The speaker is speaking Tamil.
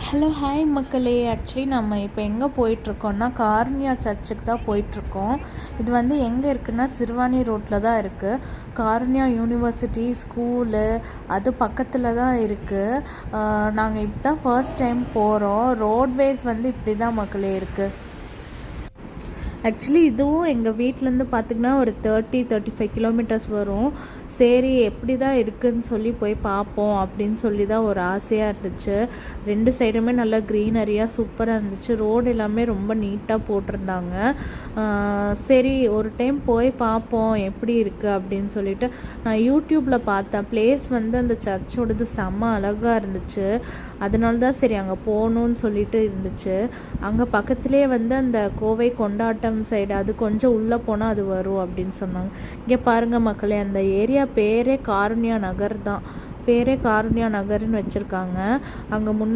ஹலோ ஹாய் மக்களே. ஆக்சுவலி நம்ம இப்போ எங்கே போயிட்டுருக்கோம்னா காருண்யா சர்ச்சுக்கு தான் போயிட்டுருக்கோம். இது வந்து எங்கே இருக்குன்னா சிறுவாணி ரோட்டில் தான் இருக்குது. காருண்யா யூனிவர்சிட்டி ஸ்கூலு அது பக்கத்தில் தான் இருக்குது. நாங்கள் இப்போ தான் ஃபர்ஸ்ட் டைம் போகிறோம். ரோட்வேஸ் வந்து இப்படி தான் மக்களே இருக்குது. ஆக்சுவலி இதுவும் எங்கள் வீட்டிலேருந்து பார்த்திங்கன்னா ஒரு 35 கிலோமீட்டர்ஸ் வரும். சரி எப்படி தான் இருக்குதுன்னு சொல்லி போய் பார்ப்போம் அப்படின்னு சொல்லி தான் ஒரு ஆசையாக இருந்துச்சு. 2 சைடுமே நல்லா க்ரீனரியாக சூப்பராக இருந்துச்சு. ரோடு எல்லாமே ரொம்ப நீட்டாக போட்டிருந்தாங்க. சரி ஒரு டைம் போய் பார்ப்போம் எப்படி இருக்குது அப்படின்னு சொல்லிட்டு நான் யூடியூப்பில் பார்த்தேன். பிளேஸ் வந்து அந்த சர்ச்சோடது செம்ம அழகாக இருந்துச்சு. அதனால தான் சரி அங்கே போகணுன்னு சொல்லிட்டு இருந்துச்சு. அங்கே பக்கத்துலேயே வந்து அந்த கோவை கொண்டாட்டம் சைடு அது கொஞ்சம் உள்ளே போனால் அது வரும் அப்படின்னு சொன்னாங்க. இங்கே பாருங்கள் மக்களே, அந்த ஏரியா பேரே காருண்யா நகர் தான். பேரே காருண்யா நகர்னு வச்சுருக்காங்க. அங்கே முன்னாடி